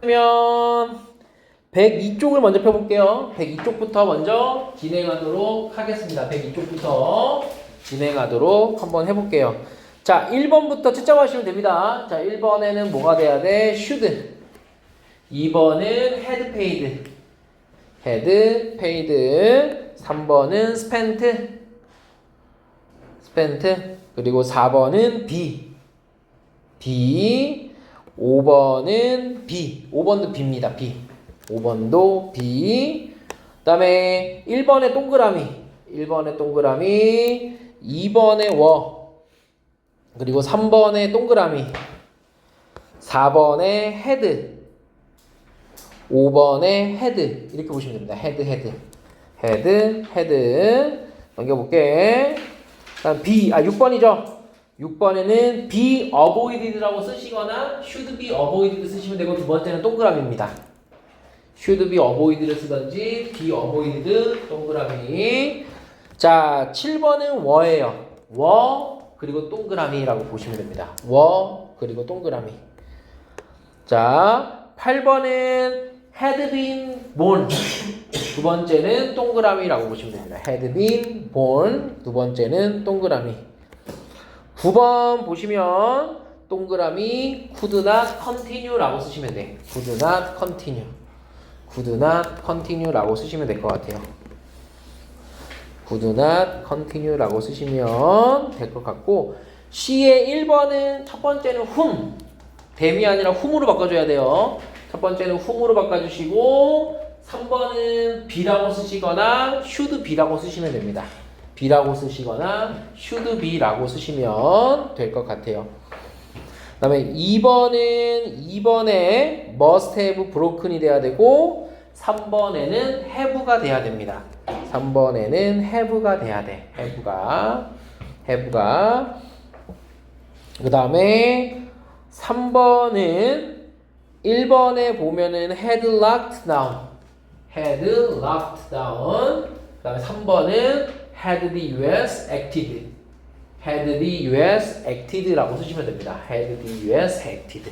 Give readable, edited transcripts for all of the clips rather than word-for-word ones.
그러면 102쪽을 먼저 펴볼게요. 102쪽부터 먼저 진행하도록 하겠습니다. 102쪽부터 진행하도록 한번 해볼게요. 자, 1번부터 채점하시면 됩니다. 자, 1번에는 뭐가 돼야 돼? should. 2번은 had paid. had paid. 3번은 spent. spent. 그리고 4번은 be. be. 5번은 be. 5번도 be입니다. be. 5번도 be. 그 다음에 1번에 동그라미. 1번에 동그라미. 2번에 워. 그리고 3번에 동그라미. 4번에 헤드. 5번에 헤드. 이렇게 보시면 됩니다. 헤드, 헤드. 헤드, 헤드. 넘겨볼게. 다음 B, 6번이죠. 6번에는 be avoided라고 쓰시거나 should be avoided 쓰시면 되고, 두 번째는 동그라미입니다. should be avoided를 쓰던지 be avoided 동그라미. 자, 7번은 were예요. were 그리고 동그라미라고 보시면 됩니다. were 그리고 동그라미. 자, 8번은 had been born. 두 번째는 동그라미라고 보시면 됩니다. had been born. 두 번째는 동그라미. 9번 보시면 동그라미 could not continue라고 쓰시면 돼. could not continue. could not continue라고 쓰시면 될 것 같아요. could not continue라고 쓰시면 될 것 같고, C의 1번은 첫 번째는 whom, them이 아니라 whom으로 바꿔줘야 돼요. 첫 번째는 whom으로 바꿔주시고, 3번은 be라고 쓰시거나 should be라고 쓰시면 됩니다. be라고 쓰시거나 should be라고 쓰시면 될 것 같아요. 그 다음에 2번에 must have broken이 돼야 되고, 3번에는 have가 돼야 됩니다. 3번에는 have가 돼야 돼. have가. 그 다음에 3번은 1번에 보면은 had locked down. had locked down. 그 다음에 3번은 had the US acted. had the US acted라고 쓰시면 됩니다. had the US acted.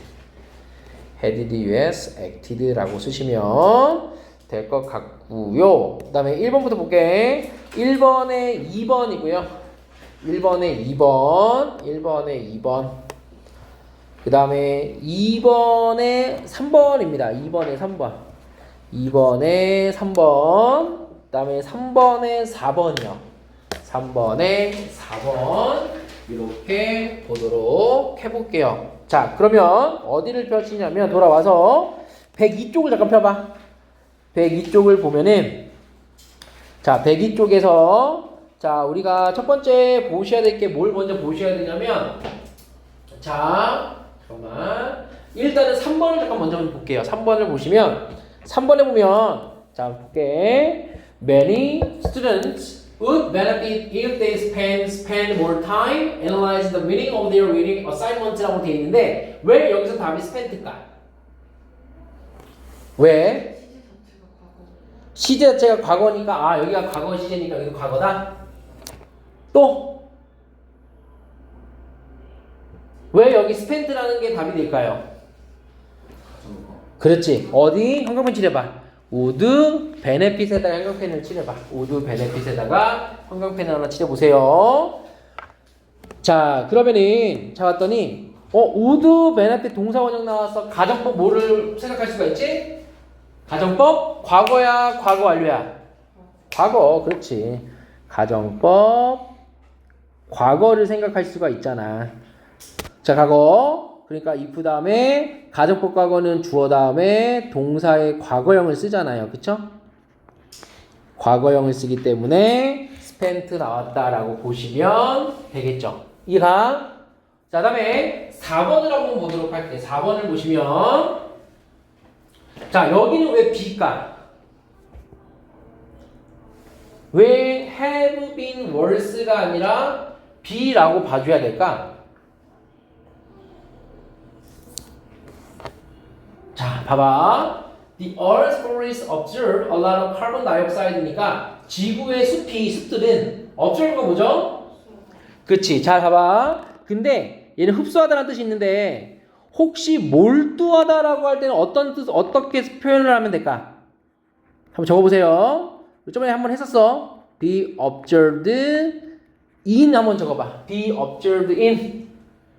had the US acted라고 쓰시면 될 것 같고요. 그 다음에 1번부터 볼게. 1번에 2번이고요. 1번에 2번. 그 다음에 2번에 3번입니다. 2번에 3번. 그 다음에 3번에 4번이요. 3번에 4번. 이렇게 보도록 해볼게요. 자, 그러면 어디를 펴시냐면 돌아와서 102쪽을 잠깐 펴봐. 102쪽을 보면은, 자, 102쪽에서 자, 우리가 첫 번째 보셔야 될 게 뭘 먼저 보셔야 되냐면, 자, 잠깐만. 일단은 3번을 잠깐 먼저 볼게요. 3번을 보시면, 3번에 보면, 자, 볼게. Many students would benefit if they spend more time analyzing the meaning of their reading assignments라고 되어 있는데, 왜 여기서 답이 spent일까? 왜? 시제 자체가 과거니까, 여기가 과거 시제니까 여기도 과거다. 또 왜 여기 spent라는 게 답이 될까요? 그렇지. 어디? 형광펜 칠해봐. would benefit에다가 형광펜을 칠해봐. would benefit에다가 형광펜을 하나 칠해보세요. 자, 그러면은 자 봤더니 would benefit 동사 원형 나와서 가정법 뭐를 생각할 수가 있지? 가정법? 과거야, 과거 완료야? 과거. 그렇지. 가정법 과거를 생각할 수가 있잖아. 자, 과거. 그러니까 if 다음에 가정법 과거는 주어 다음에 동사의 과거형을 쓰잖아요. 그쵸? 과거형을 쓰기 때문에 spent 나왔다라고 보시면 되겠죠. 이하. 자, 다음에 4번을 한번 보도록 할게요. 4번을 보시면, 자, 여기는 왜 B일까? 왜 have been worse가 아니라 B라고 봐줘야 될까? 자, 봐봐. The Earth's forests observe a lot of carbon dioxide니까 지구의 숲들은 observe가 뭐죠? 그치. 자, 봐봐. 근데 얘는 흡수하다라는 뜻이 있는데 혹시 몰두하다라고 할 때는 어떤 뜻, 어떻게 표현을 하면 될까? 한번 적어보세요. 저번에 한번 했었어. be observed in 한번 적어봐. be observed in.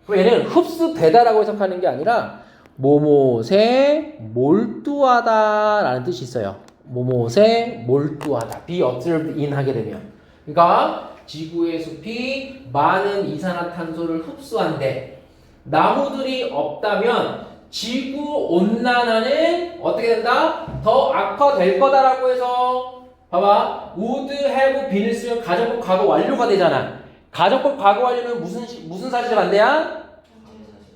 그럼 얘는 흡수되다라고 해석하는 게 아니라 뭐뭇에 몰두하다라는 뜻이 있어요. 뭐뭇에 몰두하다. be observed in 하게 되면. 그러니까 지구의 숲이 많은 이산화탄소를 흡수한대. 나무들이 없다면 지구 온난화는 어떻게 된다? 더 악화될 거다라고 해서 봐봐. would have been을 쓰면 가정법 과거 완료가 되잖아. 가정법 과거 완료는 무슨 사실의 반대야?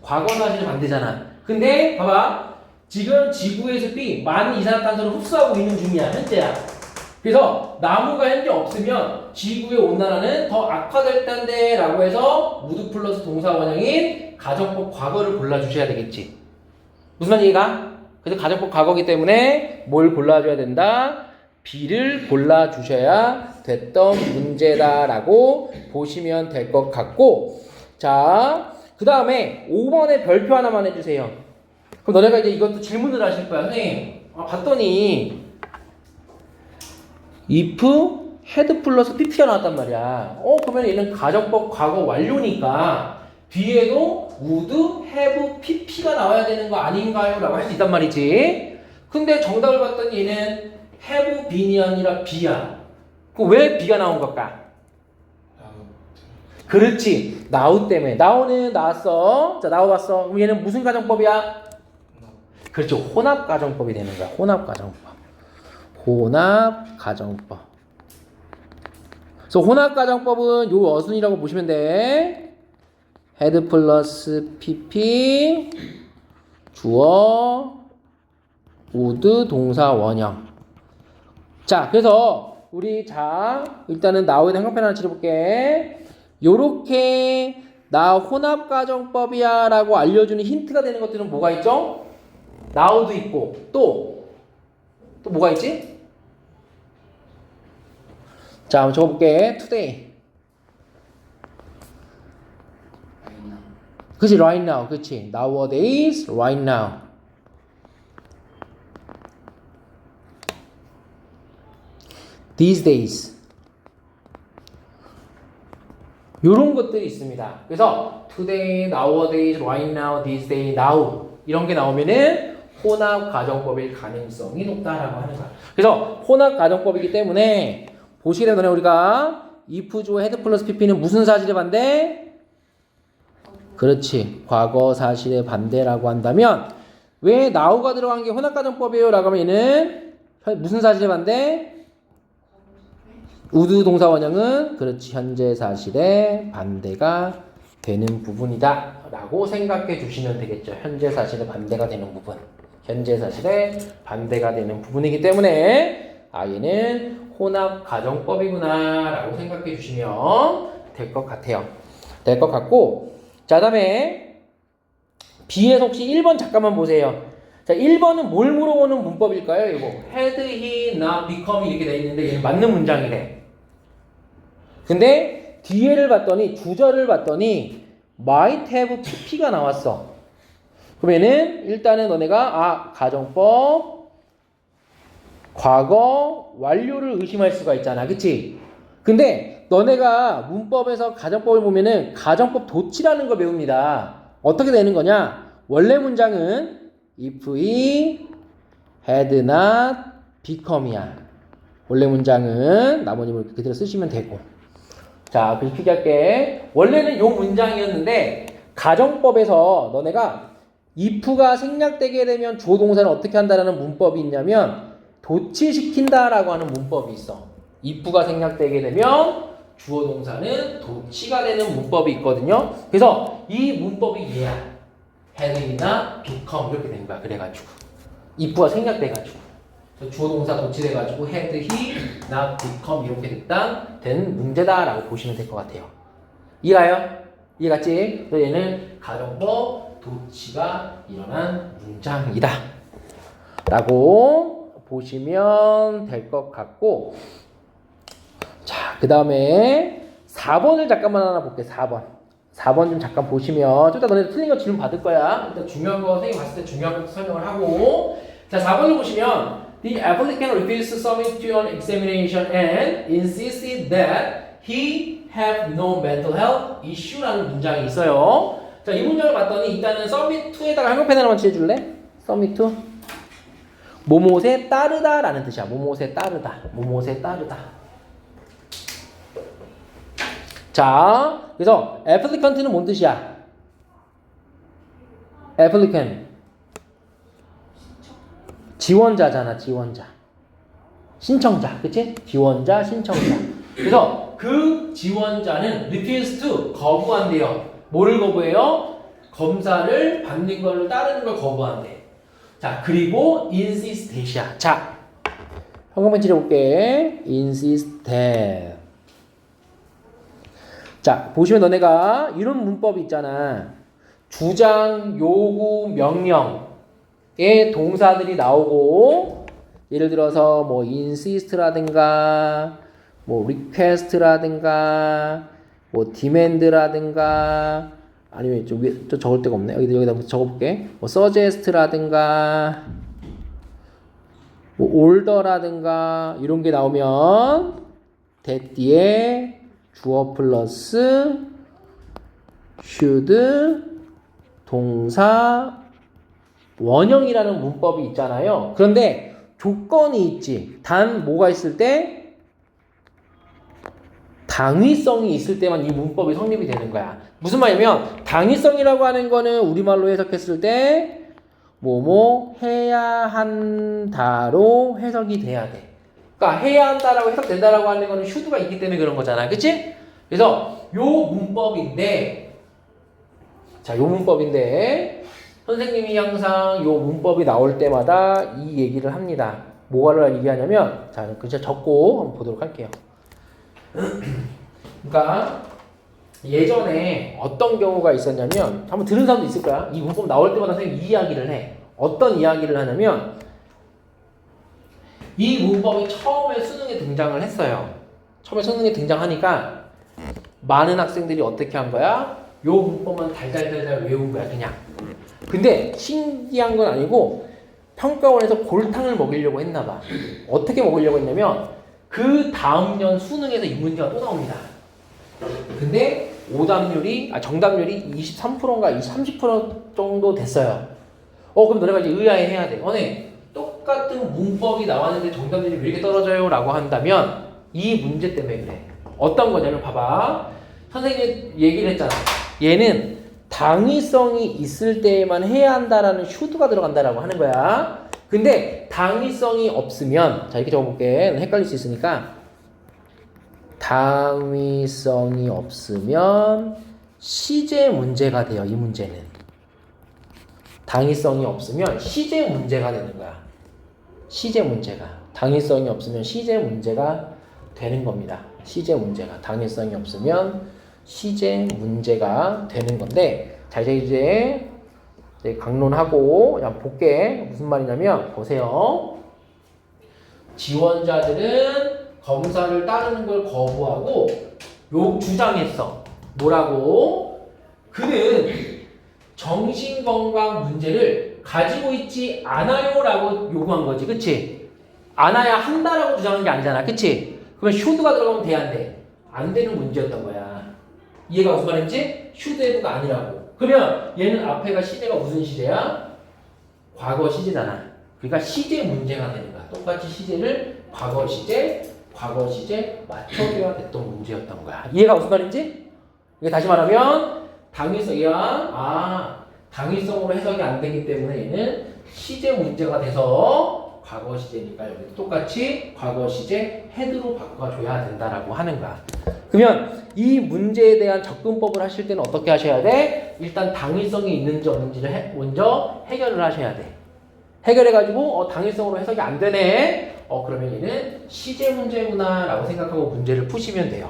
과거 사실의 반대잖아. 근데 봐봐. 지금 지구의 숲이 많은 이산화탄소를 흡수하고 있는 중이야. 현재야. 그래서 나무가 현재 없으면 지구의 온난화는 더 악화될 텐데 라고 해서 would 플러스 동사 원형인 가정법 과거를 골라주셔야 되겠지. 무슨 말인가? 그래서 가정법 과거이기 때문에 뭘 골라줘야 된다? B를 골라주셔야 됐던 문제다라고 보시면 될 것 같고, 자, 그 다음에 5번에 별표 하나만 해주세요. 그럼 너네가 이제 이것도 질문을 하실 거야. 선생님, 봤더니 if had 플러스 pp가 나왔단 말이야. 그러면 얘는 가정법 과거 완료니까 뒤에도 would have pp가 나와야 되는 거 아닌가요? 라고 할 수 있단 말이지. 근데 정답을 봤더니 얘는 have been이 아니라 be야. 그럼 왜 be가 나온 걸까? 그렇지. now 때문에. now는 나왔어. 자, 나와봤어. 그럼 얘는 무슨 가정법이야? 그렇죠. 혼합 가정법이 되는 거야. 혼합 가정법. 혼합 가정법. 그래서 혼합 가정법은 요 어순이라고 보시면 돼. had 플러스 pp 주어 would 동사 원형. 자, 그래서 우리 일단은 now에 대한 형편 하나 치러볼게. 요렇게 나 혼합 가정법이야 라고 알려주는 힌트가 되는 것들은 뭐가 있죠? now도 있고 또 뭐가 있지? 자, 한번 적어볼게. today. 그치, right now. 그치. nowadays, right now. these days. 요런 것들이 있습니다. 그래서 today, nowadays, right now, these days, now. 이런 게 나오면은 혼합 가정법일 가능성이 높다라고 하는 거야. 그래서 혼합 가정법이기 때문에 보시게 되면 우리가 if 주어 had 플러스 pp는 무슨 사실의 반대? 그렇지. 과거 사실의 반대라고 한다면 왜 now가 들어간 게 혼합 가정법이에요? 라고 하면 얘는 무슨 사실의 반대? would 동사 원형은 그렇지. 현재 사실의 반대가 되는 부분이다 라고 생각해 주시면 되겠죠. 현재 사실의 반대가 되는 부분. 현재 사실의 반대가 되는 부분이기 때문에 얘는 혼합 가정법이구나 라고 생각해 주시면 될 것 같아요. 될 것 같고, 자, 다음에 B에서 혹시 1번 잠깐만 보세요. 자, 1번은 뭘 물어보는 문법일까요? 이거 had, he, not, become 이렇게 돼 있는데 얘는 맞는 문장이래. 근데 뒤에를 봤더니 주절을 봤더니 might have pp가 나왔어. 그러면은 일단은 너네가 가정법 과거 완료를 의심할 수가 있잖아. 그치? 근데 너네가 문법에서 가정법을 보면은 가정법 도치라는 걸 배웁니다. 어떻게 되는 거냐? 원래 문장은 if he had not become이야. 원래 문장은 나머지 그대로 쓰시면 되고. 자, 그래서 필기할게. 원래는 요 문장이었는데 가정법에서 너네가 if가 생략되게 되면 주어 동사는 어떻게 한다라는 문법이 있냐면 도치시킨다라고 하는 문법이 있어. if가 생략되게 되면 주어 동사는 도치가 되는 문법이 있거든요. 그래서 이 문법이 얘야. had이나 become 이렇게 된 거야. 그래가지고 if가 생략돼가지고 주어 동사 도치돼가지고 had, he, not become 이렇게 된 문제다라고 보시면 될 것 같아요. 이해가요? 이해갔지? 그래서 얘는 가정법 도치가 일어난 문장이다 라고 보시면 될 것 같고, 자, 그 다음에 4번을 잠깐만 하나 볼게요. 4번 좀 잠깐 보시면 좀 이따 너네들 틀린 거 질문 받을 거야. 일단 중요한 거 선생님 봤을 때 중요한 거 설명을 하고 자 4번을 보시면 The applicant refused to submit to an examination and insisted that he have no mental health issue라는 문장이 있어요. 자, 이 문장을 봤더니 일단은 submit to에다가 한글펜 하나만 칠해줄래? submit to 뭐뭇에 따르다라는 뜻이야. 뭐뭇에 따르다. 뭐뭇에 따르다. 자, 그래서 applicant는 뭔 뜻이야? applicant 지원자잖아. 지원자. 신청자. 그치? 지원자, 신청자. 그래서 그 지원자는 refuse to 거부한대요. 뭐를 거부해요? 검사를 받는 걸 따르는 걸 거부한대. 자, 그리고 insisted이야. 자, 한번만 칠해볼게. insisted. 자, 보시면 너네가 이런 문법이 있잖아. 주장, 요구, 명령의 동사들이 나오고 예를 들어서 뭐 insist라든가 뭐 request라든가 뭐 demand라든가 아니면 좀 적을 데가 없네. 여기다 적어볼게. 뭐 suggest라든가 뭐 order라든가 이런 게 나오면 that 뒤에 주어 플러스 should 동사 원형이라는 문법이 있잖아요. 그런데 조건이 있지. 단 뭐가 있을 때? 당위성이 있을 때만 이 문법이 성립이 되는 거야. 무슨 말이냐면 당위성이라고 하는 거는 우리말로 해석했을 때 뭐뭐 해야 한다로 해석이 돼야 돼. 그러니까 해야 한다라고 해석된다라고 하는 거는 should가 있기 때문에 그런 거잖아. 그치? 그래서 요 문법인데 자, 요 문법인데 선생님이 항상 요 문법이 나올 때마다 이 얘기를 합니다. 뭐를 얘기하냐면 자, 글자 적고 한번 보도록 할게요. 그러니까 예전에 어떤 경우가 있었냐면 한번 들은 사람도 있을 거야. 이 문법 나올 때마다 선생님이 이 이야기를 해. 어떤 이야기를 하냐면 이 문법이 처음에 수능에 등장을 했어요. 처음에 수능에 등장하니까 많은 학생들이 어떻게 한 거야? 요 문법만 달달달달 외운 거야 그냥. 근데 신기한 건 아니고 평가원에서 골탕을 먹이려고 했나 봐. 어떻게 먹이려고 했냐면 그 다음 년 수능에서 이 문제가 또 나옵니다. 근데 정답률이 23%인가 30% 정도 됐어요. 그럼 너네가 이제 의아해 해야 돼. 똑같은 문법이 나왔는데 정답률이 왜 이렇게 떨어져요? 라고 한다면 이 문제 때문에 그래. 어떤 거냐면 봐봐. 선생님이 얘기를 했잖아. 얘는 당위성이 있을 때에만 해야 한다라는 should가 들어간다라고 하는 거야. 근데 당위성이 없으면 자 이렇게 적어볼게. 헷갈릴 수 있으니까 당위성이 없으면 시제 문제가 돼요. 이 문제는 당위성이 없으면 시제 문제가 되는 거야. 시제 문제가 당위성이 없으면 시제 문제가 되는 겁니다. 시제 문제가 당위성이 없으면 시제 문제가 되는 건데 자 이제 강론하고 그냥 볼게. 무슨 말이냐면 보세요. 지원자들은 검사를 따르는 걸 거부하고 주장했어. 뭐라고? 그는 정신건강 문제를 가지고 있지 않아요 라고 요구한 거지. 그치? 안아야 한다라고 주장한 게 아니잖아. 그치? 그러면 should가 들어가면 돼, 안 돼? 안 되는 문제였던 거야. 이해가 무슨 말인지? should have가 아니라고. 그러면 얘는 앞에가 시제가 무슨 시제야? 과거 시제잖아. 그러니까 시제 문제가 되는 거야. 똑같이 시제를 과거 시제 맞춰줘야 됐던 문제였던 거야. 이해가 무슨 말인지? 이게 다시 말하면 당위성으로 해석이 안 되기 때문에 얘는 시제 문제가 돼서 과거 시제니까 여기도 똑같이 과거 시제 헤드로 바꿔줘야 된다라고 하는 거야. 그러면 이 문제에 대한 접근법을 하실 때는 어떻게 하셔야 돼? 일단 당위성이 있는지 없는지를 먼저 해결을 하셔야 돼. 해결해가지고 당위성으로 해석이 안 되네. 그러면 얘는 시제 문제구나 라고 생각하고 문제를 푸시면 돼요.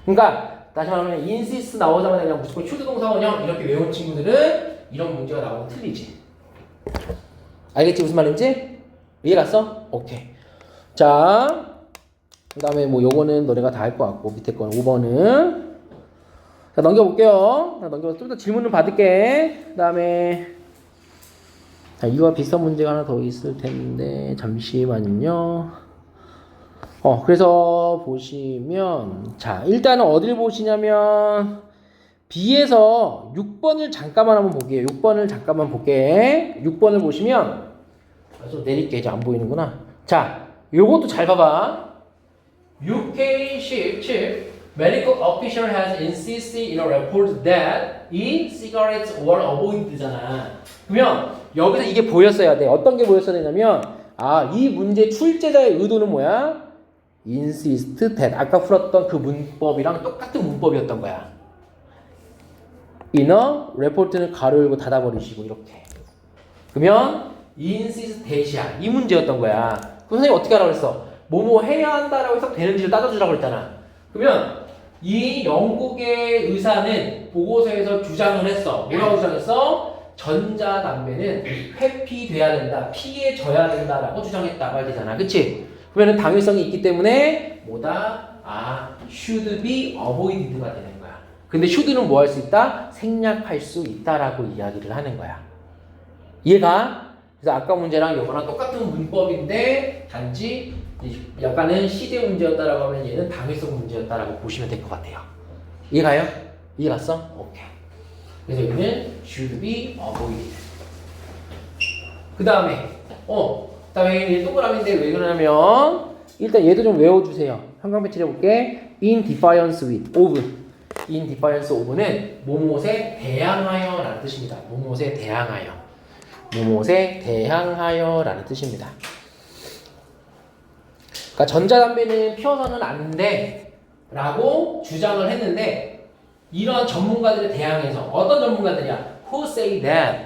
그러니까 다시 말하면 insist 나오자마자 그냥 무조건 should 동사 원형 이렇게 외운 친구들은 이런 문제가 나오면 틀리지. 알겠지 무슨 말인지? 이해 갔어? 오케이. 자, 그 다음에 뭐 요거는 너네가 다 할 것 같고 밑에 거는 5번은 자, 넘겨볼게요. 자, 넘겨서 좀 더 질문을 받을게. 그 다음에 자, 이거와 비슷한 문제가 하나 더 있을 텐데 잠시만요. 그래서 보시면 자, 일단은 어딜 보시냐면 B에서 6번을 잠깐만 한번 볼게요. 6번을 잠깐만 볼게. 6번을 보시면 좀 내릴게. 이제 안 보이는구나. 자, 요것도 잘 봐봐. UK17 medical official has insisted in a report that e-cigarettes were avoided잖아. 그러면 여기서 이게 보였어야 돼. 어떤 게 보였어야 되냐면 이 문제 출제자의 의도는 뭐야? insist that 아까 풀었던 그 문법이랑 똑같은 문법이었던 거야. in a report는 가로 열고 닫아버리시고 이렇게. 그러면 insist that이야. 이 문제였던 거야. 그럼 선생님 어떻게 하라고 그랬어? 뭐뭐 해야 한다라고 해서 되는지를 따져주라고 그랬잖아. 그러면 이 영국의 의사는 보고서에서 주장을 했어. 뭐라고 주장했어? 전자담배는 회피돼야 된다. 피해져야 된다라고 주장했다. 말되잖아. 그치? 그러면 당위성이 있기 때문에 뭐다? should be avoided가 되는 거야. 근데 should는 뭐 할 수 있다? 생략할 수 있다라고 이야기를 하는 거야. 이해가? 그래서 아까 문제랑 이거랑 똑같은 문법인데 단지 약간은 시대 문제였다라고 하면 얘는 당위성 문제였다라고 보시면 될 것 같아요. 이해가요? 이해갔어? 오케이. 그래서 여기는 should be avoided. 그 다음에 얘 동그라미인데 왜 그러냐면 일단 얘도 좀 외워주세요. 형광 배치를 해볼게. in defiance with of. in defiance of는 뭐뭇에 대항하여 라는 뜻입니다. 뭐뭇에 대항하여. 뭐뭇에 대항하여 라는 뜻입니다. 그러니까 전자담배는 피워서는 안 돼 라고 주장을 했는데 이런 전문가들에 대항해서 어떤 전문가들이야? Who say that?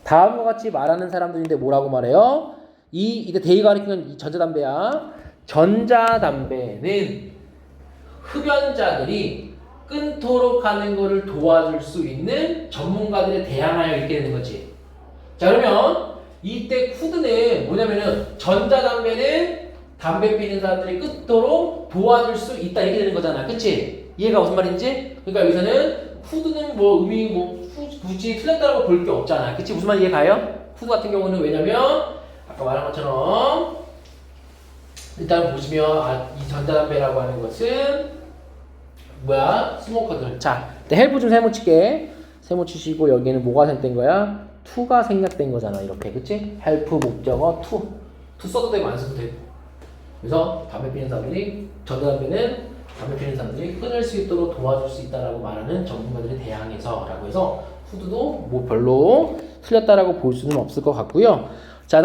다음과 같이 말하는 사람들인데 뭐라고 말해요? 이게 대의가 가리키는 이 전자담배야. 전자담배는 흡연자들이 끊도록 하는 것을 도와줄 수 있는 전문가들에 대항하여 이렇게 되는 거지. 자, 그러면 이때 쿠드는 뭐냐면은 전자담배는 담배 피는 사람들이 끊도록 도와줄 수 있다 이렇게 되는 거잖아. 그치? 이해가 무슨 말인지? 그러니까 여기서는 쿠드는 뭐 의미 굳이 틀렸다고 볼 게 없잖아. 그치? 무슨 말 이해가요? 쿠드 같은 경우는 왜냐면 아까 말한 것처럼 일단 보시면 이 전자담배라고 하는 것은 뭐야? 스모커들. 자, 헬프 좀 세모 칠게. 세모 치시고 여기는 뭐가 생략된 거야? to가 생략된 거잖아. 이렇게. 그치? 헬프 목적어 to. to 써도 되고 안 써도 되고. 그래서 담배 피는 사람들이 전자담배는 담배 피는 사람들이 끊을 수 있도록 도와줄 수 있다라고 말하는 전문가들에 대항해서라고 해서 후드도 뭐 별로 틀렸다라고 볼 수는 없을 것 같고요. 자,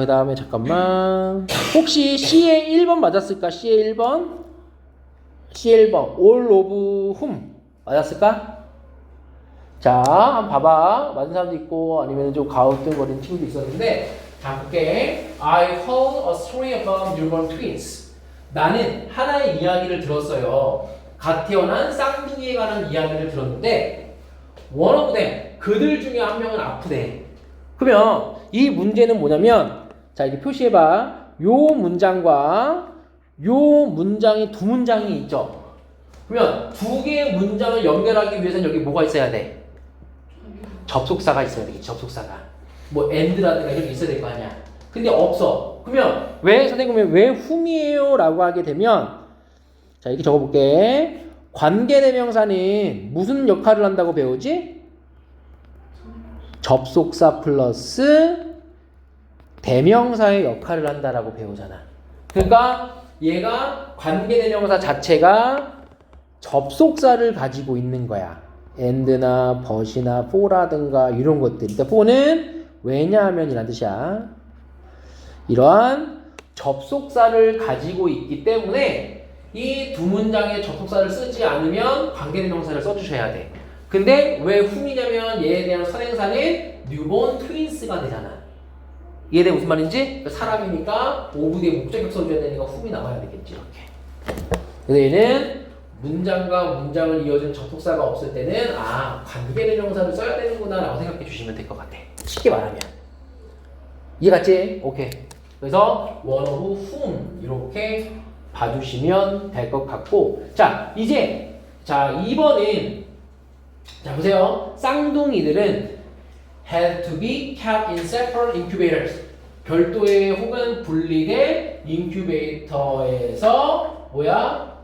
그다음에 잠깐만. 혹시 C의 1번 맞았을까? C의 1번? C의 1번. all of whom 맞았을까? 자, 한번 봐봐. 맞은 사람도 있고 아니면 좀 가우뚱거리는 친구도 있었는데 자, 볼게. I heard a story about newborn twins. 나는 하나의 이야기를 들었어요. 갓 태어난 쌍둥이에 관한 이야기를 들었는데 one of them, 그들 중에 한 명은 아프대. 그러면 이 문제는 뭐냐면 자, 이렇게 표시해봐. 요 문장과 요 문장이 두 문장이 있죠. 그러면 두 개의 문장을 연결하기 위해서는 여기 뭐가 있어야 돼? 접속사가 있어야 되겠지. 접속사가. 뭐 and라든가 이런 게 있어야 될 거 아니야. 근데 없어. 그러면 선생님이 왜 whom이에요? 라고 하게 되면 자, 이렇게 적어볼게. 관계대명사는 무슨 역할을 한다고 배우지? 접속사 플러스 대명사의 역할을 한다라고 배우잖아. 그러니까 얘가 관계대명사 자체가 접속사를 가지고 있는 거야. and나 but이나 for라든가 이런 것들. 그러니까 for는 왜냐하면이란 뜻이야. 이러한 접속사를 가지고 있기 때문에 이 두 문장의 접속사를 쓰지 않으면 관계대명사를 써주셔야 돼. 근데 왜 whom이냐면 얘에 대한 선행사는 newborn twins가 되잖아. 이해돼 무슨 말인지? 사람이니까 of 뒤에 목적격 써줘야 되니까 whom이 나와야 되겠지. 이렇게. 그래서 얘는 문장과 문장을 이어준 접속사가 없을 때는 관계대명사를 써야 되는구나 라고 생각해 주시면 될 것 같아. 쉽게 말하면. 이해 갔지? 오케이. 그래서 one of whom 이렇게 봐주시면 될 것 같고 자 이제 자 2번은 자 보세요. 쌍둥이들은 had to be kept in separate incubators 별도의 혹은 분리된 인큐베이터에서 뭐야?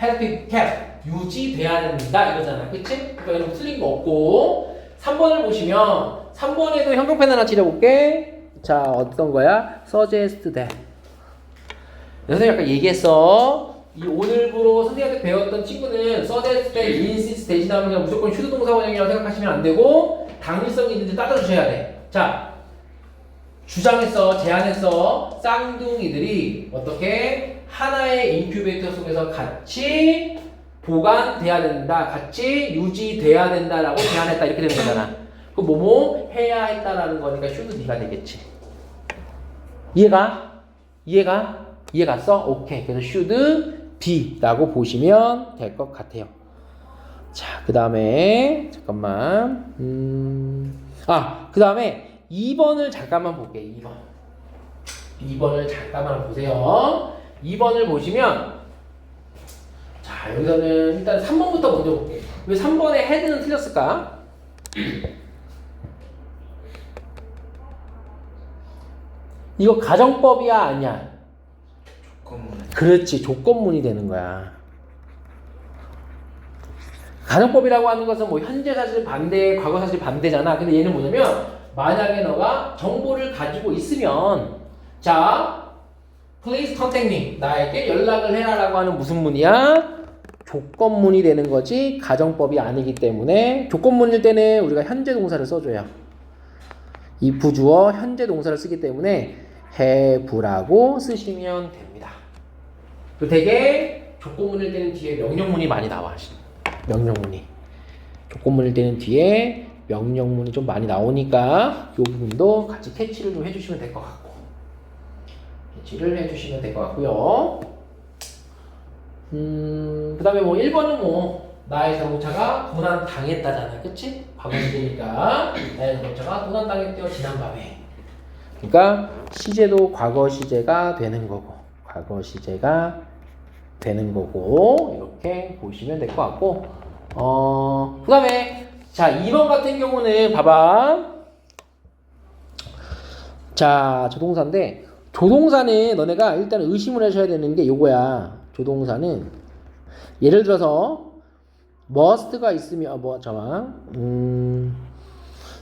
had to be kept 유지돼야 된다 이거잖아. 그치? 그러니까 이런 틀린 거 없고 3번을 보시면 3번에도 형광펜 하나 칠해볼게. 자 어떤 거야? suggest that 선생님 아까 얘기했어. 이 오늘부로 선생님한테 배웠던 친구는 suggest that, insist 대신하면 그냥 무조건 should 동사 원형이라고 생각하시면 안 되고 당위성이 있는지 따져주셔야 돼. 자 주장했어, 제안했어. 쌍둥이들이 어떻게 하나의 인큐베이터 속에서 같이 보관돼야 된다, 같이 유지돼야 된다라고 제안했다 이렇게 되는 거잖아. 그 뭐뭐 해야 했다라는 거니까 should B가 되겠지. 이해가? 이해 갔어? 오케이. 그래서 should B라고 보시면 될 것 같아요. 자, 그 다음에 잠깐만. 그 다음에 2번을 잠깐만 볼게요. 2번을 잠깐만 보세요. 2번을 보시면 자, 여기서는 일단 3번부터 먼저 볼게요. 왜 3번의 헤드는 틀렸을까? 이거 가정법이야 아니야? 조건문. 그렇지. 조건문이 되는 거야. 가정법이라고 하는 것은 뭐 현재 사실 반대, 과거 사실 반대잖아. 근데 얘는 뭐냐면 만약에 너가 정보를 가지고 있으면 자, please contact me. 나에게 연락을 해라라고 하는 무슨 문이야? 조건문이 되는 거지 가정법이 아니기 때문에 조건문일 때는 우리가 현재 동사를 써줘요. 이 부주어 현재 동사를 쓰기 때문에 have라고 쓰시면 됩니다. 그리고 되게 조건문일 때는 뒤에 명령문이 많이 나와. 명령문이. 조건문일 때는 뒤에 명령문이 좀 많이 나오니까 이 부분도 같이 캐치를 좀 해주시면 될 것 같고. 캐치를 해주시면 될 것 같고요. 그 다음에 뭐 1번은 뭐 나의 자동차가 도난 당했다잖아. 그치? 과거 시제니까 나의 자동차가 도난 당했대요. 지난밤에. 그러니까 시제도 과거 시제가 되는 거고 과거 시제가 되는 거고 이렇게 보시면 될 것 같고 그 다음에 자 2번 같은 경우는 봐봐. 자 조동사인데 조동사는 너네가 일단 의심을 하셔야 되는 게 요거야. 조동사는 예를 들어서 must가 있으면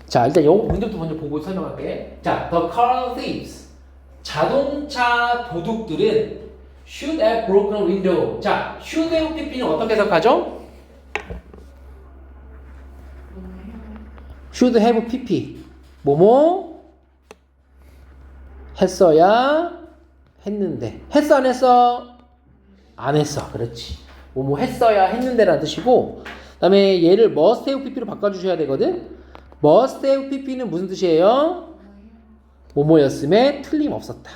자 일단 요 문제부터 먼저 보고 설명할게. 자 the car thieves 자동차 도둑들은 should have broken window. 자 should have pp는 어떻게 해석하죠? should have pp 뭐뭐 했어야 했는데 했어 안 했어? 안 했어. 그렇지. 뭐뭐 했어야 했는데라는 뜻이고 그 다음에 얘를 must have pp로 바꿔주셔야 되거든. must have pp는 무슨 뜻이에요? 뭐뭐였음에 틀림없었다.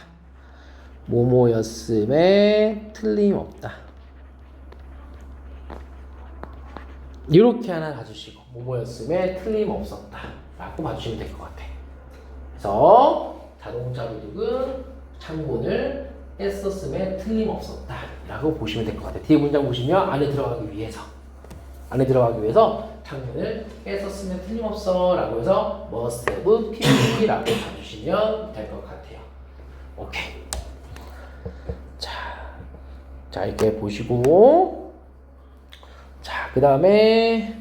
뭐뭐였음에 틀림없다. 이렇게 하나 봐주시고 뭐뭐였음에 틀림없었다 라고 봐주시면 될 것 같아. 그래서 자동차 도둑은 창문을 뺐었음에 틀림없었다 라고 보시면 될 것 같아요. 뒤에 문장 보시면 안에 들어가기 위해서 창문을 뺐었으면 틀림없어 라고 해서 must have pp 라고 봐주시면 될 것 같아요. 오케이. 자 이렇게 보시고 자 그 다음에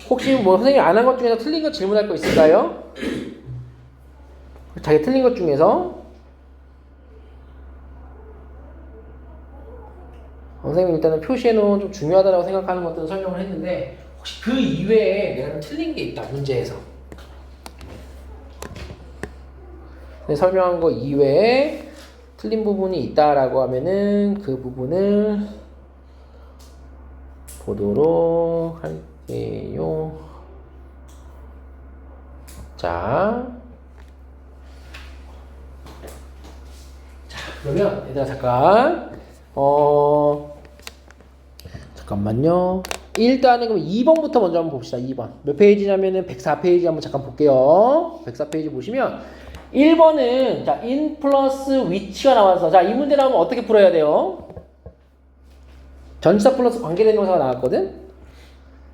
혹시 뭐 선생님이 안 한 것 중에서 틀린 거 질문할 거 있을까요? 자기 틀린 것 중에서 선생님이 일단은 표시해놓은 좀 중요하다고 생각하는 것들은 설명을 했는데 혹시 그 이외에 내가 좀 틀린 게 있다 문제에서 설명한 거 이외에 틀린 부분이 있다라고 하면은 그 부분을 보도록 할게요. 자 그러면 얘들아 잠깐만요. 일단은 그럼 2번부터 먼저 한번 봅시다. 2번 몇 페이지냐면은 104페이지 한번 잠깐 볼게요. 104페이지 보시면 1번은 자 in 플러스 which가 나와서 자 이 문제 나오면 어떻게 풀어야 돼요? 전치사 플러스 관계대명사가 나왔거든.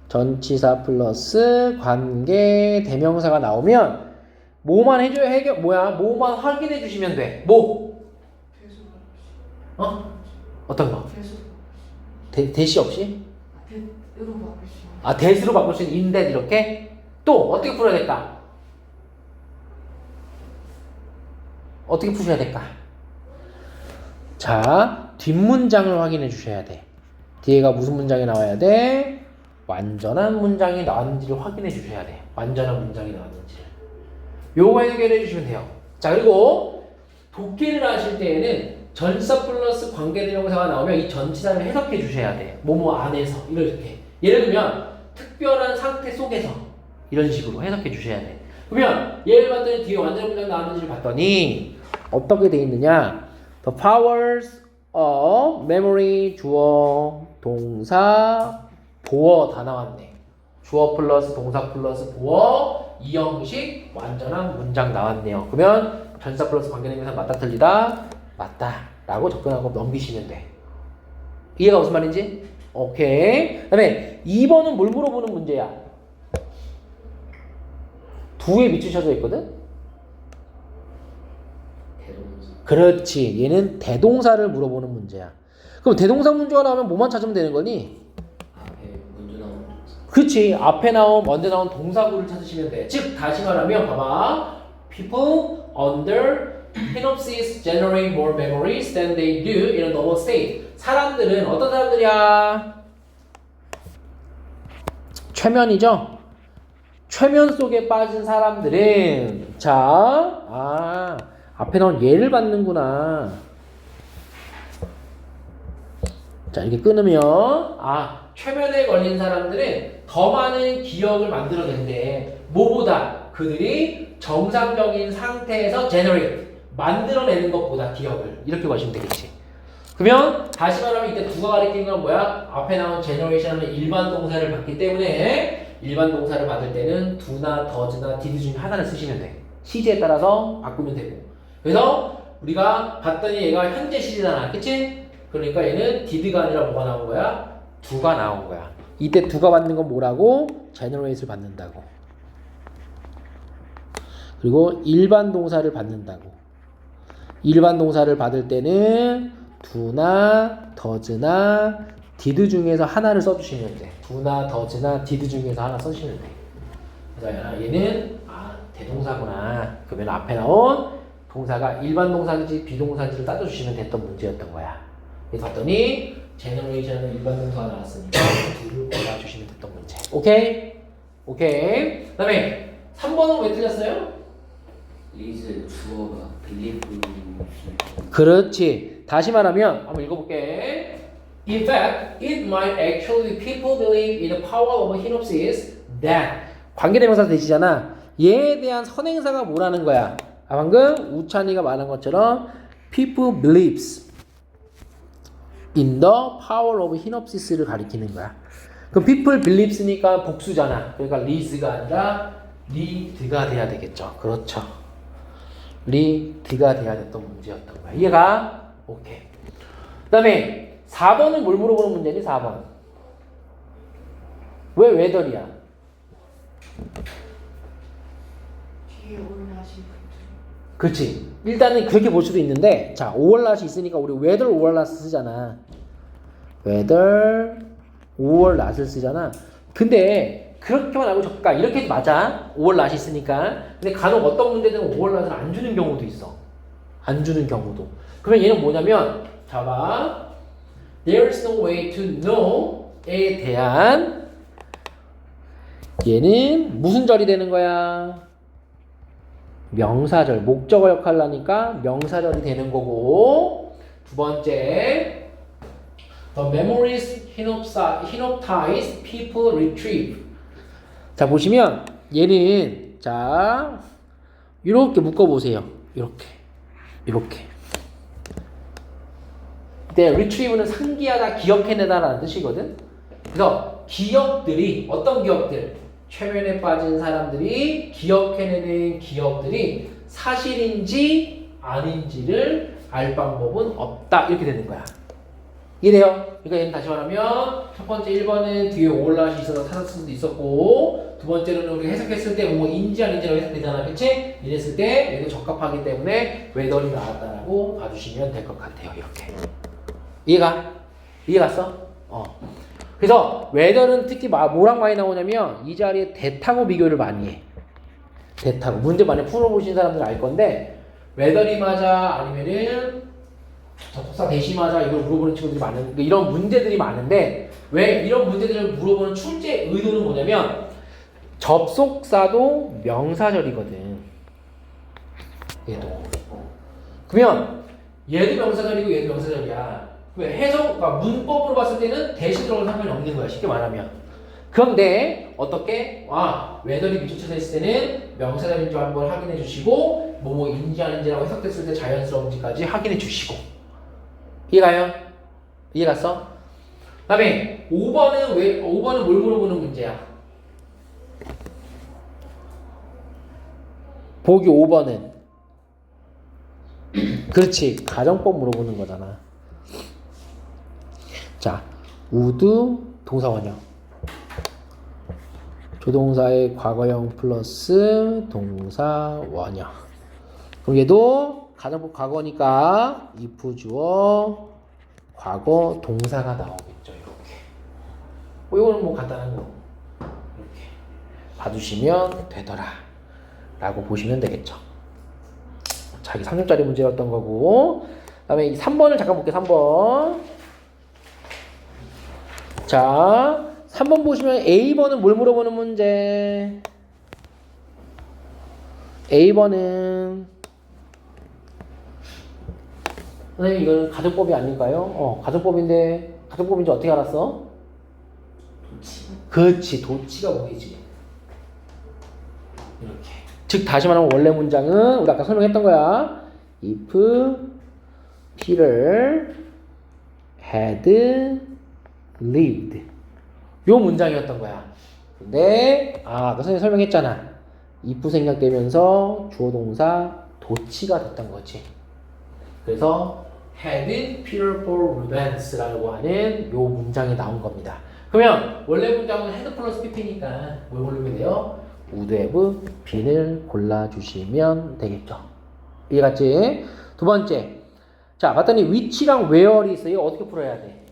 전치사 플러스 관계대명사가 나오면 뭐만 해줘야 뭐만 확인해 주시면 돼. 뭐? 어떤 거? 대시 없이? 대수로 바꿀 수 있는 인데 이렇게? 또 어떻게 풀어야 될까? 어떻게 푸셔야 될까? 자, 뒷문장을 확인해 주셔야 돼. 뒤에가 무슨 문장이 나와야 돼? 완전한 문장이 나왔는지를 확인해 주셔야 돼. 완전한 문장이 나왔는지를. 요거 해결해 주시면 돼요. 자, 그리고 독해를 하실 때에는 전치사 플러스 관계대명사가 나오면 이 전치사를 해석해 주셔야 돼. 뭐뭐 안에서 이렇게. 예를 들면 특별한 상태 속에서 이런 식으로 해석해 주셔야 돼. 그러면 예를 봤더니 뒤에 완전한 문장 나왔는지를 봤더니 어떻게 돼 있느냐? The powers of memory 주어 동사 보어 다 나왔네. 주어 플러스 동사 플러스 보어 이 형식 완전한 문장 나왔네요. 그러면 전치사 플러스 관계대명사 맞다 틀리다 맞다 라고 접근하고 넘기시면 돼. 이해가 무슨 말인지? 오케이. 그 다음에 2번은 뭘 물어보는 문제야? 두에 밑주셔져 있거든? 그렇지. 얘는 대동사를 물어보는 문제야. 그럼 대동사 문제가 나오면 뭐만 찾으면 되는 거니? 그치. 앞에 나온 먼저 나온 동사구를 찾으시면 돼. 즉 다시 말하면 봐봐. People under synopsis generate more memories than they do in a normal state. 사람들은 어떤 사람들이야? 최면이죠? 최면 속에 빠진 사람들은 앞에 나온 예를 받는구나. 자, 이렇게 끊으면 최면에 걸린 사람들은 더 많은 기억을 만들어낸대. 뭐보다? 그들이 정상적인 상태에서 generate 만들어내는 것보다 기억을 이렇게 보시면 되겠지. 그러면 다시 말하면 이때 두가 가리키는 건 뭐야? 앞에 나온 generation은 일반 동사를 받기 때문에 일반 동사를 받을 때는 do나 does나 did 중에 하나를 쓰시면 돼. 시제에 따라서 바꾸면 되고. 그래서 우리가 봤더니 얘가 현재 시제잖아. 그치? 그러니까 얘는 did가 아니라 뭐가 나온 거야? do가 나온 거야. 이때 do가 받는 건 뭐라고? generate를 받는다고. 그리고 일반 동사를 받는다고. 일반 동사를 받을 때는 do나 does나 did 중에서 하나를 써주시면 돼. do나 does나 did 중에서 하나 써주시면 돼. 그래서 얘는 대동사구나. 그러면 앞에 나온 동사가 일반 동사인지 비동사인지를 따져주시면 됐던 문제였던 거야. 그래서 봤더니 generation은 일반 동사가 나왔으니까 do를 골라주시면 됐던 문제. 오케이? 오케이. 그 다음에 3번은 왜 틀렸어요? 리즈 주어가 believe. 그렇지. 다시 말하면 한번 읽어볼게. In fact, it might actually people believe in the power of synopsis that 관계대명사 대시잖아. 얘에 대한 선행사가 뭐라는 거야? 방금 우찬이가 말한 것처럼 people believes in the power of synopsis를 가리키는 거야. 그럼 people believes니까 복수잖아. 그러니까 리즈가 아니라 리드가 돼야 되겠죠. 그렇죠. 리드가 돼야 됐던 문제였던 거야. 이해가? 오케이. 그 다음에 4번은 뭘 물어보는 문제니? 4번. 왜 웨더리야? 뒤에 올라가신 그치. 일단은 그렇게 볼 수도 있는데, 자, 오월낫이 있으니까 우리 weather 오월낫 쓰잖아. weather 오월낫을 쓰잖아. 근데 그렇게만 알고 적까 이렇게 해도 맞아. 오월낫이 있으니까. 근데 간혹 어떤 문제들은 오월낫을 안 주는 경우도 있어. 안 주는 경우도. 그러면 얘는 뭐냐면, 봐봐. There is no way to know에 대한 얘는 무슨 절이 되는 거야? 명사절. 목적어 역할을 하니까 명사절이 되는 거고. 두 번째, the memories hypnotize people retrieve. 자, 보시면 얘는 자 이렇게 묶어보세요. 이렇게. 근데 retrieve는 상기하다, 기억해내다라는 뜻이거든. 그래서 기억들이 어떤 기억들? 최면에 빠진 사람들이 기억해내는 기억들이 사실인지 아닌지를 알 방법은 없다. 이렇게 되는 거야. 이래요. 그러니까 얘는 다시 말하면 첫 번째 1번은 뒤에 올라시 있어서 찾았을 수도 있었고 두 번째는 우리가 해석했을 때 뭐 인지 아닌지라고 해석되잖아. 그치? 이랬을 때 얘는 적합하기 때문에 웨더리 나왔다라고 봐주시면 될 것 같아요. 이렇게. 이해갔어? 그래서 웨더는 특히 뭐랑 많이 나오냐면 이 자리에 대타고 비교를 많이 해. 대타고. 문제 많이 풀어보신 사람들은 알 건데 웨더리 맞아 아니면은 접속사 대시 맞아 이걸 물어보는 친구들이 많은 이런 문제들이 많은데 왜 이런 문제들을 물어보는 출제 의도는 뭐냐면 접속사도 명사절이거든. 얘도. 그러면 얘도 명사절이고 얘도 명사절이야. 왜 해석, 그러니까 문법으로 봤을 때는 대시 들어갈 상관이 없는 거야. 쉽게 말하면. 그런데 어떻게? 웨더리 미조쳐서 했을 때는 명사절인지 한번 확인해 주시고 뭐인지 아닌지라고 해석됐을 때 자연스러운지까지 확인해 주시고. 이해가요? 이해갔어? 그 다음에 5번은 뭘 물어보는 문제야? 보기 5번은 그렇지. 가정법 물어보는 거잖아. 자, would 동사원형. 조동사의 과거형 플러스 동사원형. 그럼 얘도 가정법 과거니까 if 주어 과거 동사가 나오겠죠. 이렇게. 이거는 뭐 간단한 거. 이렇게 봐주시면 되더라. 라고 보시면 되겠죠. 자, 이게 3점짜리 문제였던 거고. 그 다음에 3번을 잠깐 볼게요. 3번. 자, 3번 보시면 A번은 뭘 물어보는 문제? A번은 선생님 이거는 가정법이 아닐까요? 가정법인데 가정법인지 어떻게 알았어? 도치. 그렇지. 도치가 보이지. 이렇게. 즉 다시 말하면 원래 문장은 우리 아까 설명했던 거야. If Peter had lived. 요 문장이었던 거야. 근데 아까 선생님 설명했잖아. if 생략되면서 주어 동사 도치가 됐던 거지. 그래서 had Peter for Ruben's라고 하는 요 문장이 나온 겁니다. 그러면 원래 문장은 had 플러스 pp니까 뭘 고르면 돼요? would have been을 골라주시면 되겠죠. 이해갔지? 두 번째. 자, 봤더니 which랑 where이 있어요. 어떻게 풀어야 돼?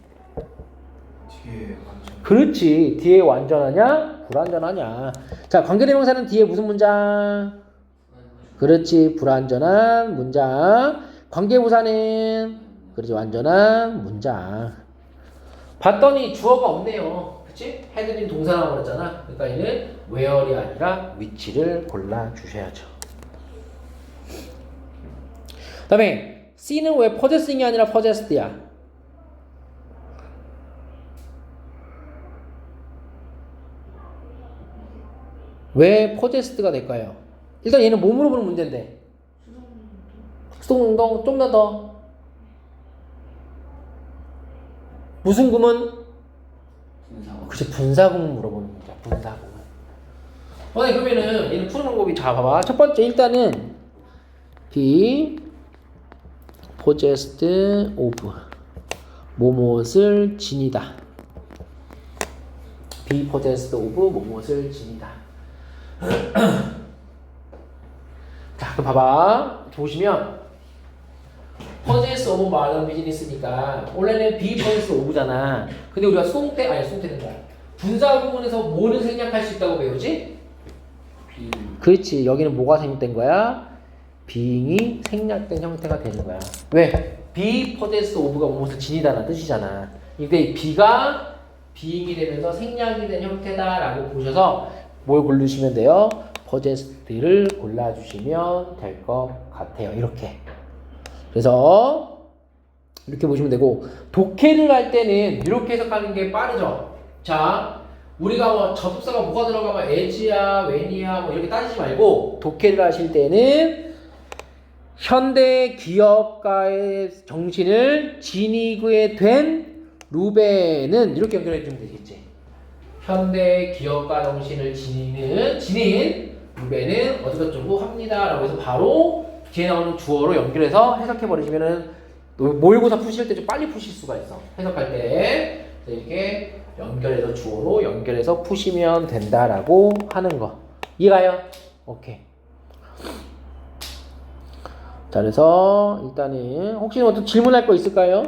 뒤에 완전. 그렇지. 뒤에 완전하냐? 불완전하냐? 자, 관계대명사는 뒤에 무슨 문장? 그렇지. 불완전한 문장. 관계부사는 그렇지. 완전한 문장. 봤더니 주어가 없네요. 그치? 헤드님 동사 나와버렸잖아. 그러니까 얘는 where이 아니라 which를 골라주셔야죠. 그 다음에 C는 왜 possessing이 아니라 possessed야? 왜 possessed가 될까요? 일단 얘는 뭐 물어보는 문제인데? 수동운동 좀 더. 무슨 구문? 분사원. 그치, 분사구문 물어보는 문제야. 분사구문. 그러면은 얘는 푸는 방법이 자 봐봐. 첫 번째 일단은 be possessed of 뭐뭇을 지니다. be possessed of 뭐뭇을 지니다. 자, 그럼 봐봐. 보시면 possess of 말하는 비즈니스니까 원래는 be possessed of잖아. 근데 우리가 수동태는 거야. 분사 부분에서 뭐는 생략할 수 있다고 배우지? 비. 그렇지. 여기는 뭐가 생략된 거야? being이 생략된 형태가 되는 거야. 왜? be possessed of가 무엇을 지니다라는 뜻이잖아. 근데 be가 being이 되면서 생략이 된 형태다라고 보셔서 뭘 고르시면 돼요? possessed를 골라주시면 될 것 같아요. 이렇게. 그래서 이렇게 보시면 되고, 독해를 할 때는 이렇게 해석하는 게 빠르죠. 자, 우리가 뭐 접속사가 뭐가 들어가면 as야, when이야 뭐 이렇게 따지지 말고 독해를 하실 때는 현대 기업가의 정신을 지니게 된 루벤은 이렇게 연결해 주면 되겠지. 현대 기업가 정신을 지닌 루벤은 어디서쩌고 합니다 라고 해서 바로 뒤에 나오는 주어로 연결해서 해석해 버리시면은 모의고사 푸실 때 좀 빨리 푸실 수가 있어. 해석할 때. 그래서 이렇게 연결해서 주어로 연결해서 푸시면 된다라고 하는 거. 이해가요? 오케이. 자, 그래서 일단은 혹시 뭐 또 질문할 거 있을까요?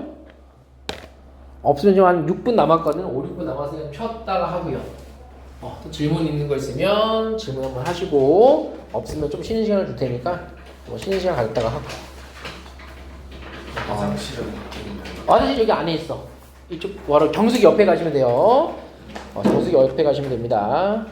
없으면 지금 한 6분 남았거든. 5, 6분 남았으면 쉬었다가 하고요. 또 질문 있는 거 있으면 질문 한번 하시고 없으면 좀 쉬는 시간을 줄 테니까 뭐 쉬는 시간 가졌다가 하고. 화장실은 어딘가요? 화장실 여기 안에 있어. 이쪽 바로 정수기 옆에 가시면 돼요. 정수기 옆에 가시면 됩니다.